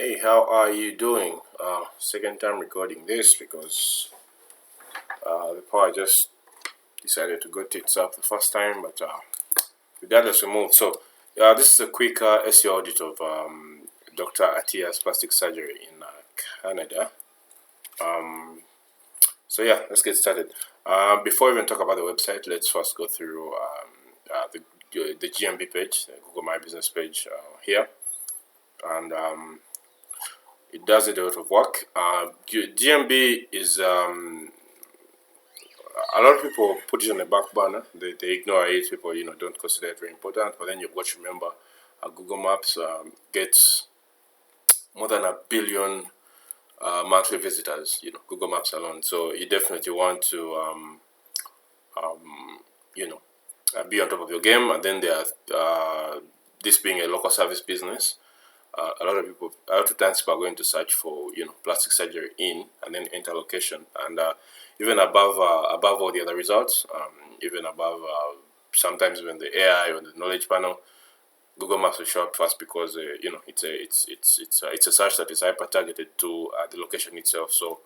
Hey, how are you doing? Second time recording this because the power just decided to go tits up the first time, but regardless, we moved. So, this is a quick SEO audit of Dr. Atiyah's plastic surgery in Canada. So yeah, let's get started. Before we even talk about the website, let's first go through the GMB page, the Google My Business page here, and it does a lot of work. GMB is a lot of people put it on the back burner. They ignore it. People don't consider it very important. But then you've got to remember, Google Maps gets more than 1 billion monthly visitors. Google Maps alone. So you definitely want to be on top of your game. And then there are this being a local service business. A lot of times people are going to search for plastic surgery in and then enter location, and even above all the other results, even above sometimes even the AI or the knowledge panel, Google Maps will show up first because it's a search that is hyper targeted to the location itself. So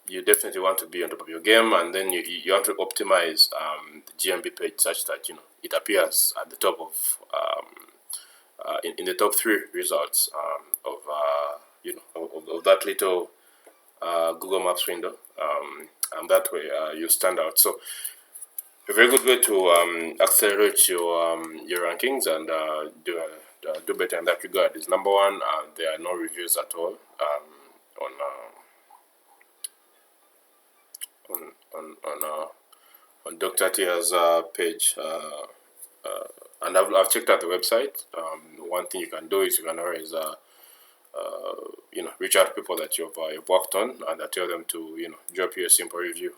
you definitely want to be on top of your game, and then you want to optimize the GMB page such that it appears at the top of in the top 3 results of that little Google Maps window, and that way you stand out. So a very good way to accelerate your rankings and do better in that regard is, number one, there are no reviews at all on Dr. Atiyah's page. And I've checked out the website. One thing you can do is you can always reach out to people that you've worked on and tell them to drop you a simple review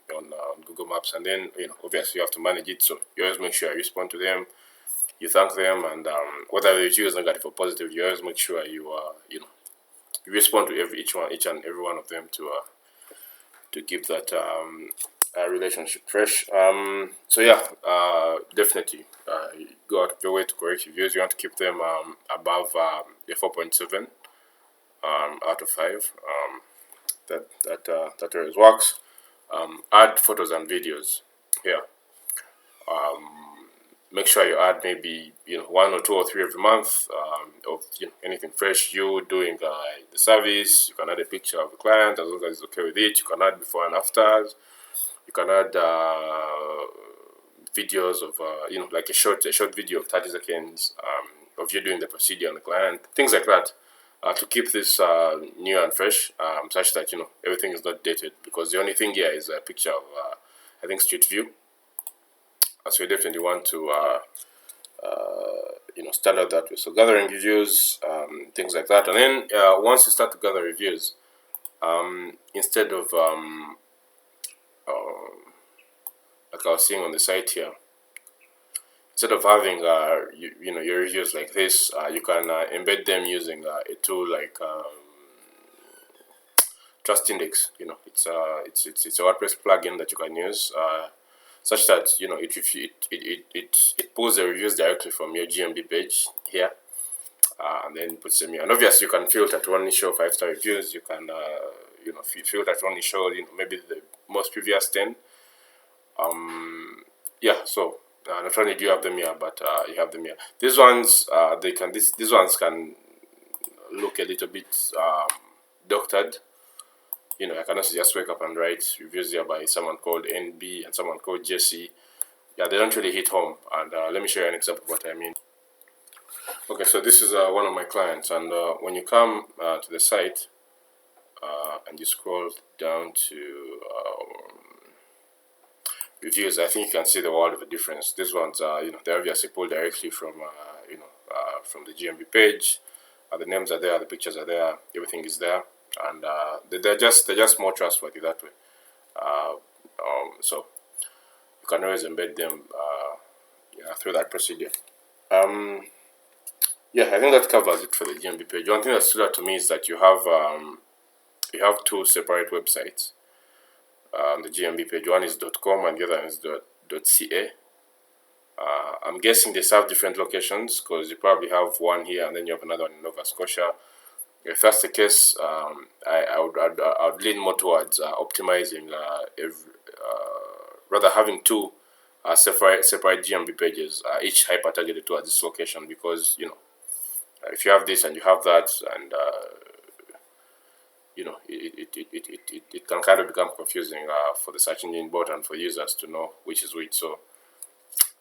on Google Maps, and then obviously you have to manage it, so you always make sure you respond to them, you thank them, and whether the review is negative or positive, you always make sure you you respond to each and every one of them to keep that relationship fresh. So yeah, definitely go out of your way to correct reviews. You want to keep them above a 4.7 out of 5. That always works. Add photos and videos here. Make sure you add maybe 1 or 2 or 3 every month of anything fresh. You doing the service. You can add a picture of the client as long as it's okay with it. You can add before and afters. You can add videos of like a short video of 30 seconds of you doing the procedure on the client, things like that, to keep this new and fresh, such that everything is not dated, because the only thing here is a picture of I think Street View. So you definitely want to stand out that way. So gathering reviews, things like that, and then once you start to gather reviews, instead of like I was seeing on the site here, instead of having your reviews like this, you can embed them using a tool like TrustIndex. It's a WordPress plugin that you can use, such that it pulls the reviews directly from your GMB page here, and then puts them here. And obviously you can filter to only show 5-star reviews. You can filter to only show maybe the most previous 10. Yeah, so not only do you have them here, but you have them here. These ones these ones can look a little bit doctored. I can also just wake up and write reviews here by someone called NB and someone called Jesse. Yeah, they don't really hit home, and let me show you an example of what I mean. Okay, so this is one of my clients, and when you come to the site and you scroll down to reviews, I think you can see the world of a difference. These ones are, they're obviously pulled directly from, from the GMB page. The names are there, the pictures are there, everything is there, and they're just more trustworthy that way. So you can always embed them, through that procedure. Yeah, I think that covers it for the GMB page. One thing that stood out to me is that you have 2 separate websites. The GMB page, one is .com and the other is .ca. I'm guessing they serve different locations, because you probably have one here and then you have another one in Nova Scotia. If that's the case, I would lean more towards optimizing, rather having two separate GMB pages, each hyper targeted towards this location, because if you have this and you have that, and it can kind of become confusing for the search engine bot and for users to know which is which. So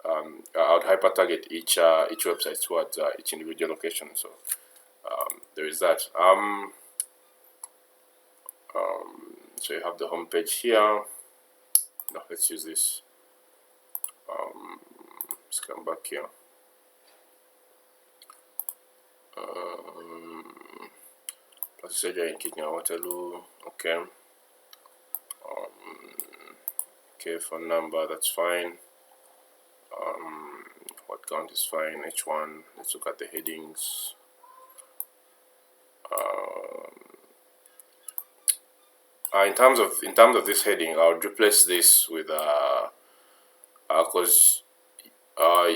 I would hyper target each website towards each individual location. So there is that. So you have the home page here. Now let's use this. Let's come back here. Surgery in Kidney Waterloo. Okay. Okay, phone number, that's fine. What count is fine. H1. Let's look at the headings. In terms of this heading, I would replace this with because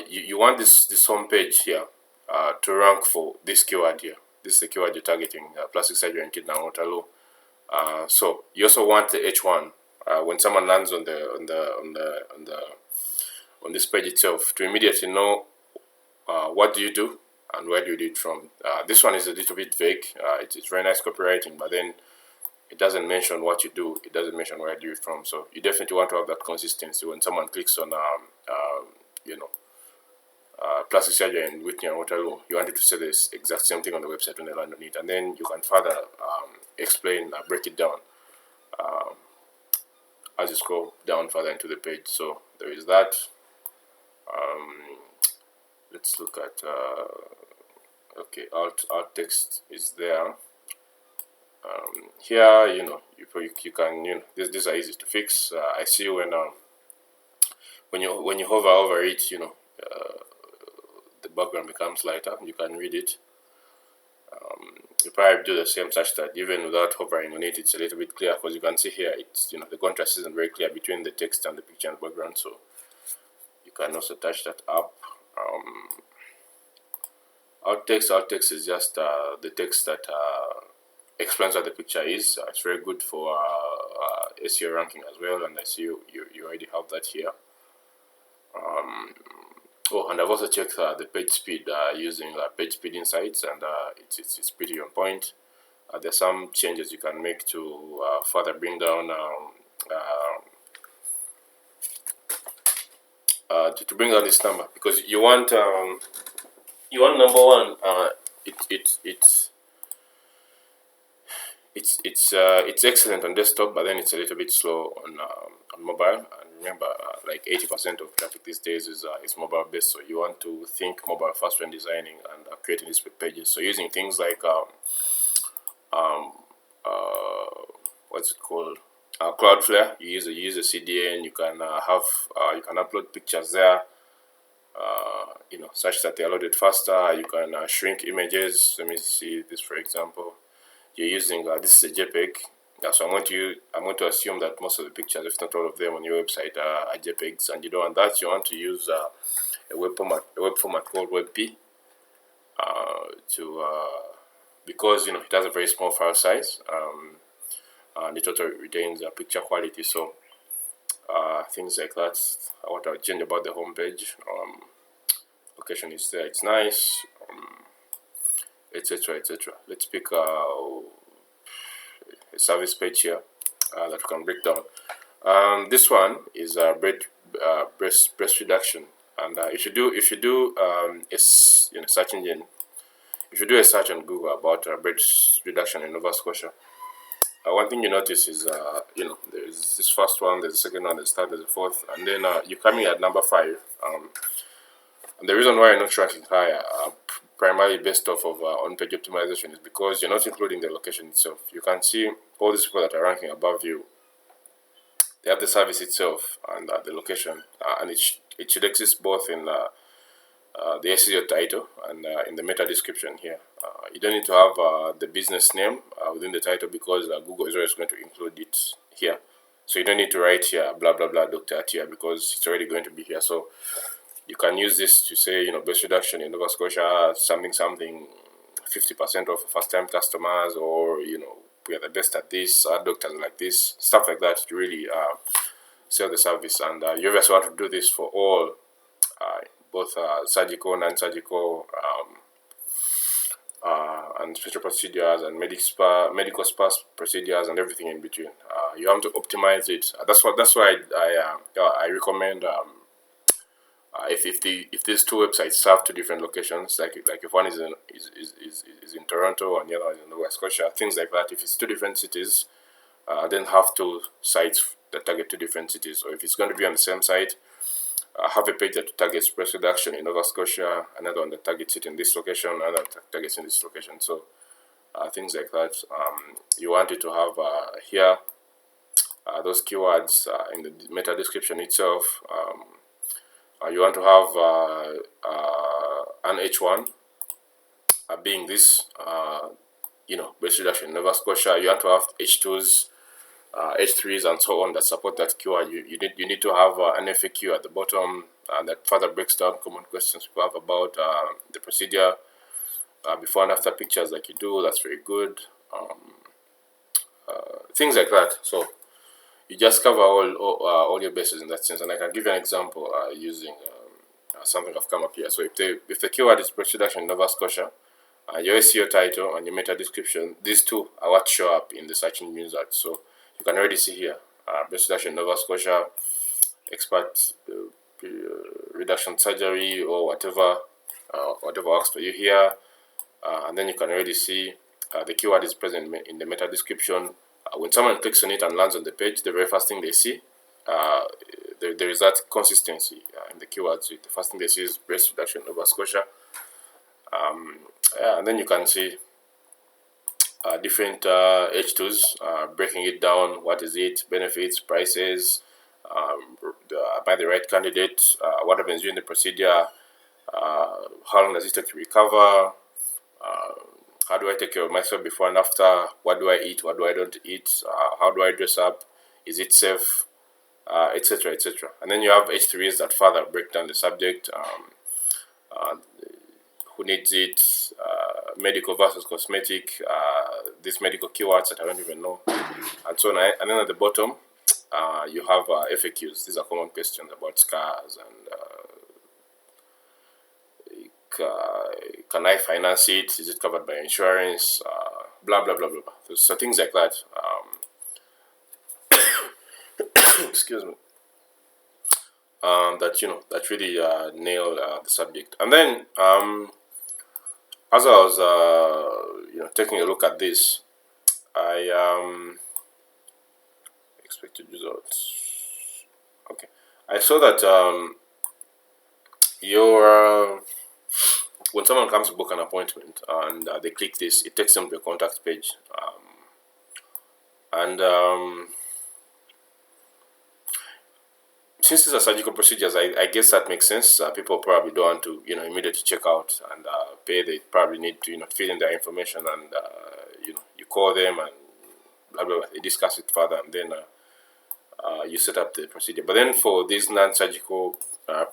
you want this home page here to rank for this keyword here. This is the keyword you're targeting, plastic surgery in Kidney Waterloo. So you also want the H1 when someone lands on this page itself to immediately know what do you do and where do you do it from. This one is a little bit vague. It's very nice copywriting, but then it doesn't mention what you do. It doesn't mention where you do it from. So you definitely want to have that consistency when someone clicks on plastic surgery in Whitney and Waterloo. You want it to say this exact same thing on the website when they land on it, and then you can further explain, break it down as you scroll down further into the page. So there is that. Let's look at okay, alt text is there. Here, you can, these are easy to fix. I see when you hover over it, the background becomes lighter. You can read it. You probably do the same such that even without hovering on it, it's a little bit clear, because you can see here it's the contrast isn't very clear between the text and the picture and background. So you can also touch that up. Alt text is just the text that explains what the picture is. It's very good for SEO ranking as well, and I see you already have that here. Oh, and I've also checked the page speed using page speed insights, and it's pretty on point. There's some changes you can make to further bring down to bring down this number, because you want number one. It's excellent on desktop, but then it's a little bit slow on mobile. And remember, like 80% of traffic these days is mobile based. So you want to think mobile first when designing and creating these pages. So using things like what's it called? Cloudflare. You use a CDN. You can you can upload pictures there. Such that they are loaded faster. You can shrink images. Let me see this, for example. You're using this is a JPEG. So I'm going to assume that most of the pictures, if not all of them, on your website are JPEGs, and you don't want that. You want to use a web format called WebP because it has a very small file size, and it also retains picture quality. So things like that. What I'll change about the home page. Location is there. It's nice. Etc. Let's pick a service page here that we can break down. This one is breast reduction, and if you do a search engine, if you do a search on Google about breast reduction in Nova Scotia, one thing you notice is there's this first one, there's the second one, there's the third, there's the fourth, and then you're coming at number 5. And the reason why you're not tracking higher, primarily based off of on-page optimization, is because you're not including the location itself. You can see all these people that are ranking above you. They have the service itself and the location, and it should exist both in the SEO title and in the meta description here. You don't need to have the business name within the title, because Google is always going to include it here. So you don't need to write here blah blah blah Dr. Atiyah, because it's already going to be here. So you can use this to say, breast reduction in Nova Scotia, something 50% off for first-time customers, or we are the best at this, our doctors like this, stuff like that, to really sell the service. And you obviously want to do this for all, both surgical, non-surgical, and special procedures, and medical spa procedures, and everything in between. You have to optimize it. That's why I recommend, if these two websites serve two different locations, like if one is in Toronto and the other is in Nova Scotia, things like that. If it's two different cities, then have two sites that target two different cities. Or if it's going to be on the same site, have a page that targets breast reduction in Nova Scotia, another one that targets it in this location, another that targets in this location. So things like that. You want it to have here those keywords in the meta description itself. You want to have an H1 being this, breast reduction in Nova Scotia. You want to have H2s, H3s, and so on that support that keyword. You need to have an FAQ at the bottom that further breaks down common questions people have about the procedure. Before and after pictures like you do, that's very good. Things like that. So you just cover all your bases in that sense. And I can give you an example using something I've come up here. So if the keyword is breast reduction in Nova Scotia, your SEO title and your meta description, these two are what show up in the search engine results. So you can already see here, breast reduction in Nova Scotia, expert reduction surgery, or whatever works for you here. And then you can already see the keyword is present in the meta description. When someone clicks on it and lands on the page, the very first thing they see, there is that consistency in the keywords. The first thing they see is breast reduction in Nova Scotia. And then you can see different H2s, breaking it down. What is it? Benefits, prices, by the right candidate, what happens during the procedure, how long does it take to recover, how do I take care of myself before and after, what do I eat, what do I don't eat, how do I dress up, is it safe, etc., etc. And then you have H3s that further break down the subject, who needs it, medical versus cosmetic, these medical keywords that I don't even know, and so on. And then at the bottom, you have FAQs. These are common questions about scars and can I finance it? Is it covered by insurance? Blah blah blah blah blah. So things like that. Excuse me. That really nail the subject. And then as I was taking a look at this, I expected results. Okay, I saw that when someone comes to book an appointment and they click this, it takes them to a contact page, since these are surgical procedures, I guess that makes sense. People probably don't want to immediately check out and pay. They probably need to fill in their information, and you call them and blah blah blah. They discuss it further, and then you set up the procedure. But then for these non-surgical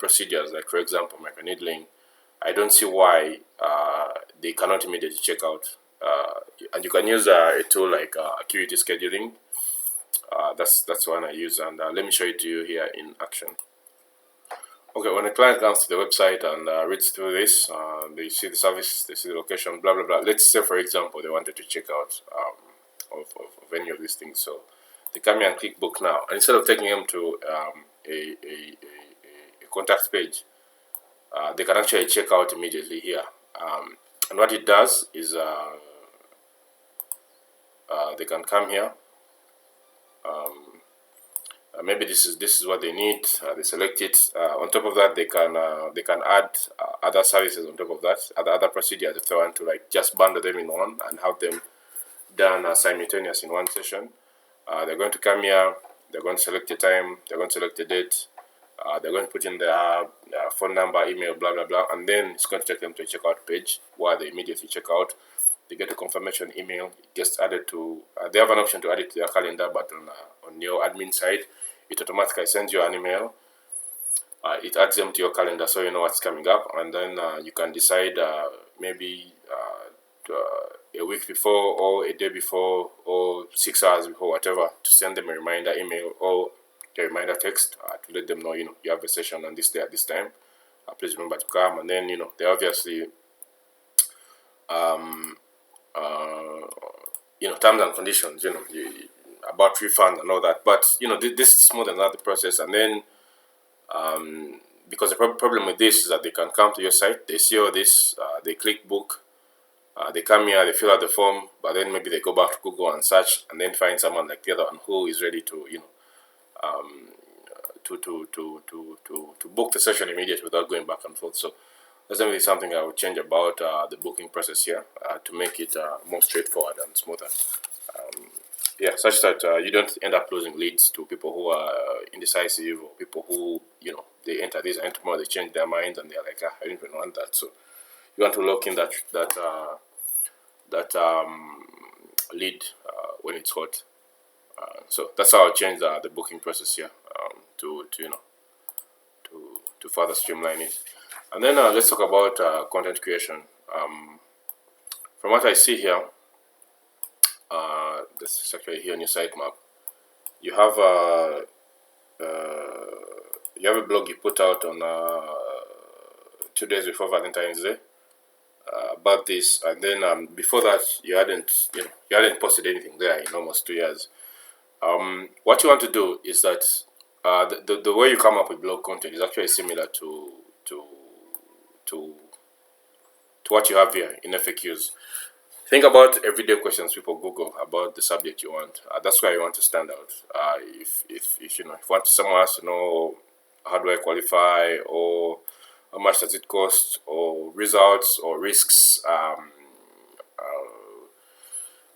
procedures, like for example microneedling, I don't see why they cannot immediately check out. And you can use a tool like Acuity scheduling. That's one I use, and let me show it to you here in action. Okay, when a client comes to the website and reads through this, they see the service, they see the location, blah blah blah. Let's say, for example, they wanted to check out of any of these things. So they come here and click book now, and instead of taking them to a contact page, they can actually check out immediately here. And what it does is they can come here. Maybe this is what they need. They select it. On top of that, they can add other services on top of that, other procedures if they want to, like just bundle them in one and have them done simultaneous in one session. They're going to come here. They're going to select a time. They're going to select a date. They're going to put in their phone number, email, blah blah blah, and then it's going to take them to a checkout page where they immediately check out. They get a confirmation email. It gets added to. They have an option to add it to their calendar, but on your admin side, it automatically sends you an email. It adds them to your calendar so you know what's coming up, and then you can decide maybe a week before, or a day before, or 6 hours before, whatever, to send them a reminder email or a reminder text to let them know, you have a session on this day at this time. Please remember to come. And then, they obviously, terms and conditions, about refund and all that. But, this is more than that, the process. And then, because the problem with this is that they can come to your site, they see all this, they click book, they come here, they fill out the form, but then maybe they go back to Google and search, and then find someone like the other one who is ready to, to book the session immediately without going back and forth. So that's definitely something I would change about the booking process here to make it more straightforward and smoother. Such that you don't end up losing leads to people who are indecisive, or people who, they enter this and tomorrow they change their minds and they're like, I didn't even want that. So you want to lock in that lead when it's hot. So that's how I change the booking process here to further streamline it. And then let's talk about content creation. From what I see here, this is actually here on your sitemap. You have a blog you put out on 2 days before Valentine's Day about this, and then before that you hadn't posted anything there in almost 2 years. What you want to do is that the way you come up with blog content is actually similar to what you have here in FAQs. Think about everyday questions people Google about the subject you want. That's why you want to stand out. If someone wants to know, how do I qualify, or how much does it cost, or results or risks,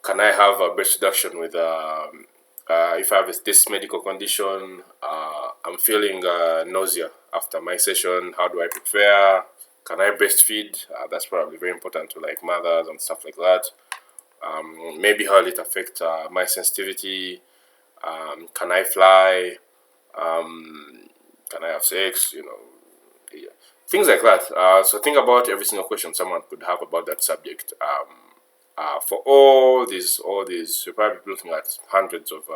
can I have a breast reduction with if I have this medical condition, I'm feeling nausea after my session, how do I prepare? Can I breastfeed? That's probably very important to like mothers and stuff like that. Maybe how will it affect my sensitivity? Can I fly? Can I have sex? Things like that. So think about every single question someone could have about that subject. For all these, you're probably looking at hundreds of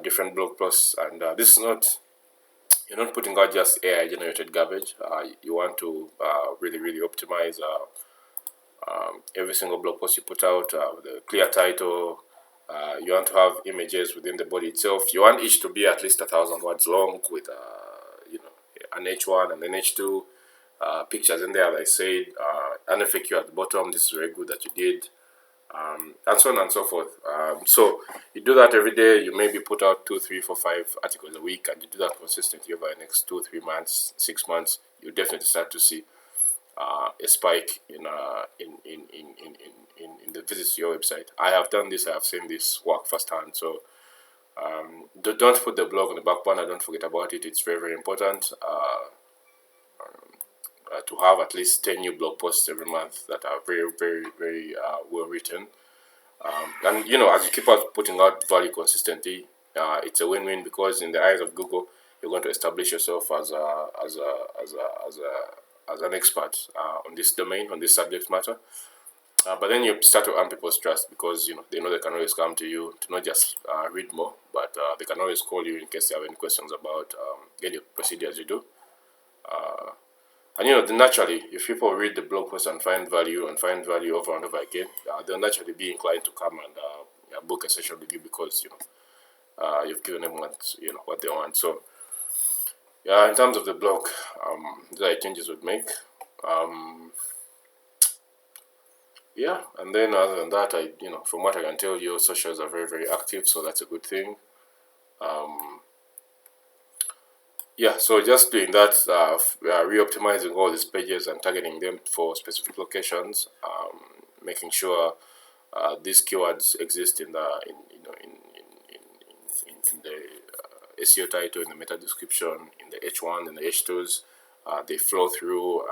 different blog posts, and this is not. You're not putting out just AI generated garbage. You want to really optimize every single blog post you put out with a clear title. You want to have images within the body itself. You want each to be at least 1,000 words long with an H1 and an H2, pictures in there, like I said, an FAQ at the bottom. This is very good that you did. And so on and so forth. So you do that every day. You maybe put out 2, 3, 4, 5 articles a week, and you do that consistently over the next 2, 3 months, 6 months. You definitely start to see a spike in the visits to your website. I have done this. I have seen this work firsthand. So don't put the blog on the back burner. Don't forget about it. It's very important. To have at least 10 new blog posts every month that are very well written, and as you keep out putting out value consistently, it's a win-win, because in the eyes of Google, you're going to establish yourself as an expert on this domain, on this subject matter. But then you start to earn people's trust, because they know they can always come to you to not just read more, but they can always call you in case they have any questions about any procedures you do. And naturally, if people read the blog post and find value over and over again, they'll naturally be inclined to come and book a session with you, because you've given them what they want. So in terms of the blog, these are changes we'd make. And then other than that, from what I can tell you, socials are very active, so that's a good thing. So just doing that, re-optimizing all these pages and targeting them for specific locations, making sure these keywords exist in the SEO title, in the meta description, in the H1 and the H2s. They flow through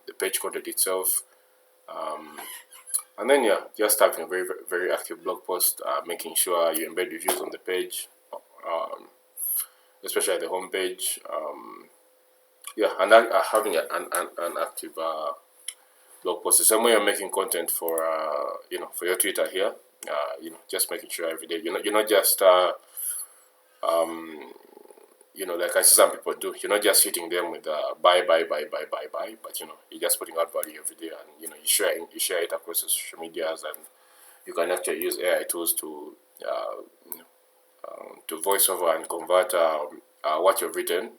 the page content itself, and then just having a very active blog post, making sure you embed reviews on the page. Especially at the home page, and having an active blog posts. The same way you're making content for for your Twitter here. Just making sure every day you're not just like I see some people do. You're not just hitting them with buy, but you're just putting out value every day, and you share it across the social medias, and you can actually use AI tools to voice over and convert what you've written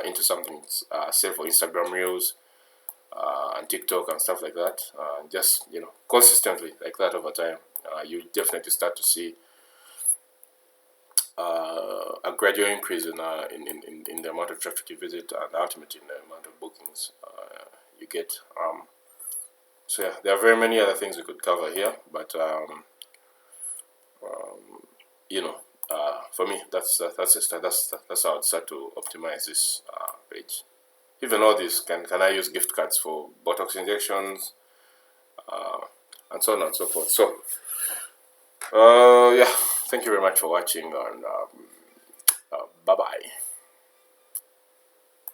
into something, say for Instagram Reels and TikTok and stuff like that. Just consistently like that over time, you definitely start to see a gradual increase in the amount of traffic you visit, and ultimately in the amount of bookings you get. So yeah, there are very many other things we could cover here, but for me, that's how I'd start to optimize this page. Even all this, can I use gift cards for Botox injections, and so on and so forth. So yeah, thank you very much for watching, and